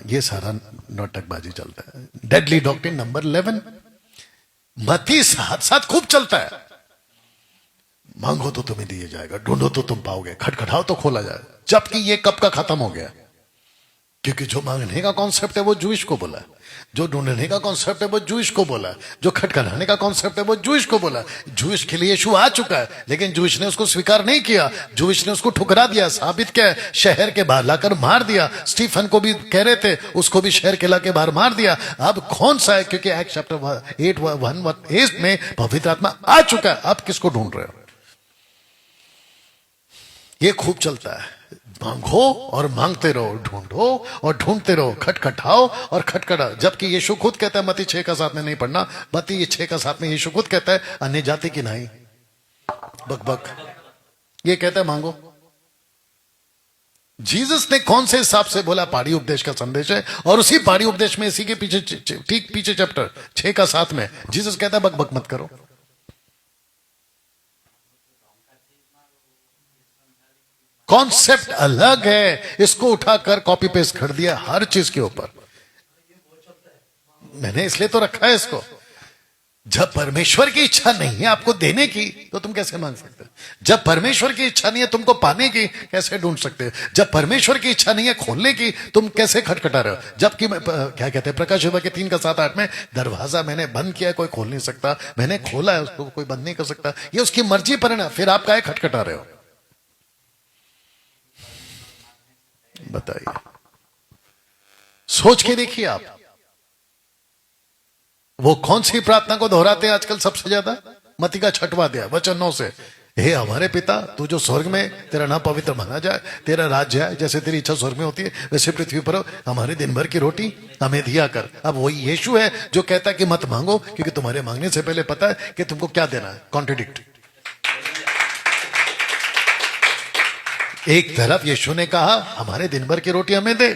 ये सारा नाटकबाजी चलता है। डेडली डॉक्ट्रिन नंबर 11, मती साथ साथ खूब चलता है। मांगो तो तुम्हें दिया जाएगा, ढूंढो तो तुम पाओगे, खटखटाओ तो खोला जाएगा। जबकि ये कब का खत्म हो गया? क्योंकि जो मांगने का कॉन्सेप्ट है वो जूइश को बोला, जो ढूंढने का कॉन्सेप्ट है वो जूइश को बोला, जो खटखटाने का कॉन्सेप्ट है वो जूइश को बोला। जूइश के लिए यीशु आ चुका है, लेकिन जूइश ने उसको स्वीकार नहीं किया, जूइश ने उसको ठुकरा दिया। साबित क्या है? शहर के बाहर लाकर मार दिया। स्टीफन को भी कह रहे थे, उसको भी शहर के लाके बाहर मार दिया। अब कौन सा है? क्योंकि एक्ट चैप्टर 8:1 में पवित्र आत्मा आ चुका है। अब किसको ढूंढ रहे हो? ये खूब चलता है, मांगो और मांगते रहो, ढूंढो और ढूंढते रहो, खटखटाओ और खटखटा। जबकि यीशु खुद कहता है, मत्ती 6:7 में नहीं पढ़ना, मत्ती 6:7 में यीशु खुद कहता है, अन्य जाति की नहीं बक बक, ये कहता है मांगो। जीसस ने कौन से हिसाब से बोला? पहाड़ी उपदेश का संदेश है, और उसी पहाड़ी उपदेश में इसी के पीछे, ठीक पीछे चैप्टर 6:7 में जीसस कहता है बक बक मत करो। कॉन्सेप्ट अलग है, इसको उठाकर कॉपी पेस्ट कर दिया हर चीज के ऊपर। मैंने इसलिए तो रखा है इसको। जब परमेश्वर की इच्छा नहीं है आपको देने की, तो तुम कैसे मांग सकते हो? जब परमेश्वर की इच्छा नहीं है तुमको पाने की, कैसे ढूंढ सकते हो? जब परमेश्वर की इच्छा नहीं है खोलने की, तुम कैसे खटखटा रहे हो? जबकि क्या कहते हैं प्रकाश युवा के 3:7-8 में, दरवाजा मैंने बंद किया, कोई खोल नहीं सकता, मैंने खोला है, उसको कोई बंद नहीं कर सकता। ये उसकी मर्जी पर है ना, फिर आप काहे खटखटा रहे हो? बताइए, सोच के देखिए आप। वो कौन सी प्रार्थना को दोहराते हैं आजकल सबसे ज्यादा? मत्ती का 6वां अध्याय वचन 9 से, हे हमारे पिता तू जो स्वर्ग में, तेरा नाम पवित्र माना जाए, तेरा राज्य आए, जैसे तेरी इच्छा स्वर्ग में होती है वैसे पृथ्वी पर हो। हमारे दिन भर की रोटी हमें दिया कर। अब वही यीशु है जो कहता है कि मत मांगो, क्योंकि तुम्हारे मांगने से पहले पता है कि तुमको क्या देना है। कॉन्ट्रडिक्ट। एक तरफ यीशु ने कहा हमारे दिन भर की रोटी हमें दे,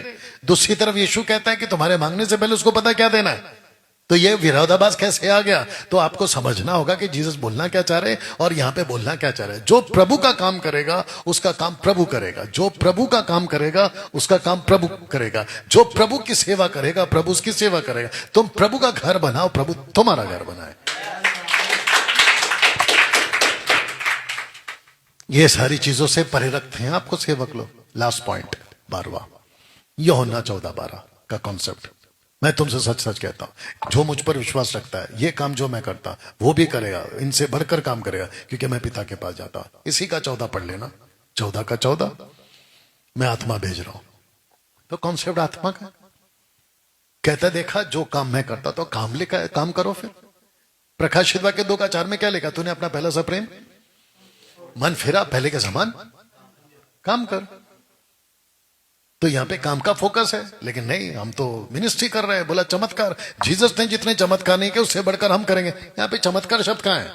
दूसरी तरफ यीशु कहता है कि तुम्हारे मांगने से पहले उसको पता क्या देना है। तो ये विरोधाभास कैसे आ गया? तो आपको समझना होगा कि जीसस बोलना क्या चाह रहे हैं और यहां पे बोलना क्या चाह रहे हैं। जो प्रभु का काम करेगा उसका काम प्रभु करेगा, जो प्रभु का काम करेगा उसका काम प्रभु करेगा, जो प्रभु की सेवा करेगा प्रभु उसकी सेवा करेगा। तुम प्रभु का घर बनाओ, प्रभु तुम्हारा घर बनाए। ये सारी चीजों से परे रखते हैं आपको सेवक लोग। लास्ट पॉइंट 12वां, यूहन्ना 14:12 का कॉन्सेप्ट। मैं तुमसे सच सच कहता हूं, जो मुझ पर विश्वास रखता है ये काम जो मैं करता वो भी करेगा, इनसे बढ़कर काम करेगा, क्योंकि मैं पिता के पास जाता। इसी का 14 पढ़ लेना, 14 मैं आत्मा भेज रहा हूं। तो कॉन्सेप्ट आत्मा का कहता, देखा जो काम मैं करता तो काम करो। फिर प्रकाशित वाक्य 2:4 में क्या लिखा? तूने अपना पहला सा प्रेम मन फिरा, पहले के समान काम कर। तो यहां पे काम का फोकस है, लेकिन नहीं, हम तो मिनिस्ट्री कर रहे हैं। बोला चमत्कार, जीसस ने जितने चमत्कार नहीं किए उससे बढ़कर हम करेंगे। यहां पे चमत्कार शब्द कहां है?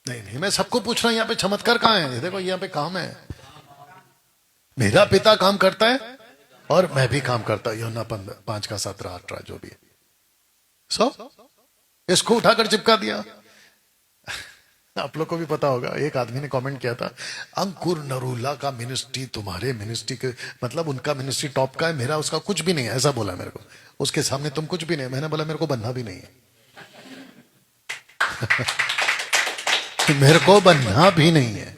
नहीं, मैं सबको पूछ रहा हूं यहां पे चमत्कार कहां है? देखो यहां पे काम है, मेरा पिता काम करता है और मैं भी काम करता हूं। यूहन्ना 5:17-18 जो भी है। इसको उठाकर चिपका दिया। आप लोग को भी पता होगा, एक आदमी ने कमेंट किया था, अंकुर नरूला का मिनिस्ट्री तुम्हारे मिनिस्ट्री के मतलब उनका मिनिस्ट्री टॉप का है, मेरा उसका कुछ भी नहीं है, ऐसा बोला मेरे को। उसके सामने तुम कुछ भी नहीं। मैंने बोला मेरे को बनना भी नहीं है। मेरे को बनना भी नहीं है।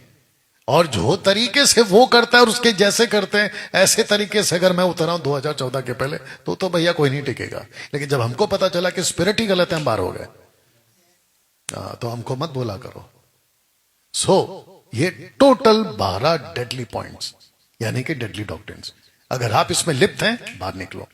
और जो तरीके से वो करता है और उसके जैसे करते हैं, ऐसे तरीके से अगर मैं उतरा हूं 2014 के पहले, तो भैया कोई नहीं टिकेगा। लेकिन जब हमको पता चला कि स्पिरिट ही गलत है, हम बाहर हो गए। तो हमको मत बोला करो। ये टोटल 12 डेडली पॉइंट्स, यानी कि डेडली डॉक्ट्रिन्स। अगर आप इसमें लिप्त हैं, बाहर निकलो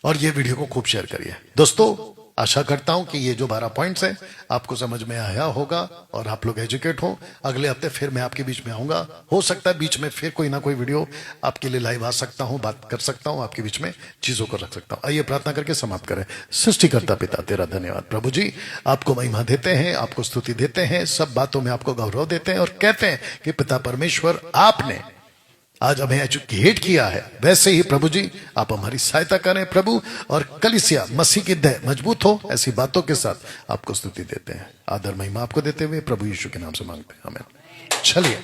और ये वीडियो को खूब शेयर करिए। दोस्तों, आशा करता हूं कि ये जो 12 पॉइंट्स हैं आपको समझ में आया होगा और आप लोग एजुकेट हो। अगले हफ्ते फिर मैं आपके बीच में आऊंगा। हो सकता है बीच में फिर कोई ना कोई वीडियो आपके लिए लाइव आ सकता हूं, बात कर सकता हूं, आपके बीच में चीजों को रख सकता हूं। आइए प्रार्थना करके समाप्त करें। सृष्टिकर्ता पिता तेरा धन्यवाद प्रभु जी, आपको महिमा देते हैं, आपको स्तुति देते हैं, सब बातों में आपको गौरव देते हैं और कहते हैं कि पिता परमेश्वर आपने आज हमें एजुकेट किया है, वैसे ही प्रभु जी आप हमारी सहायता करें प्रभु, और कलीसिया मसीह की देह मजबूत हो, ऐसी बातों के साथ आपको स्तुति देते हैं। आदर महिमा आपको देते हुए प्रभु यीशु के नाम से मांगते हैं, आमीन। चलिए।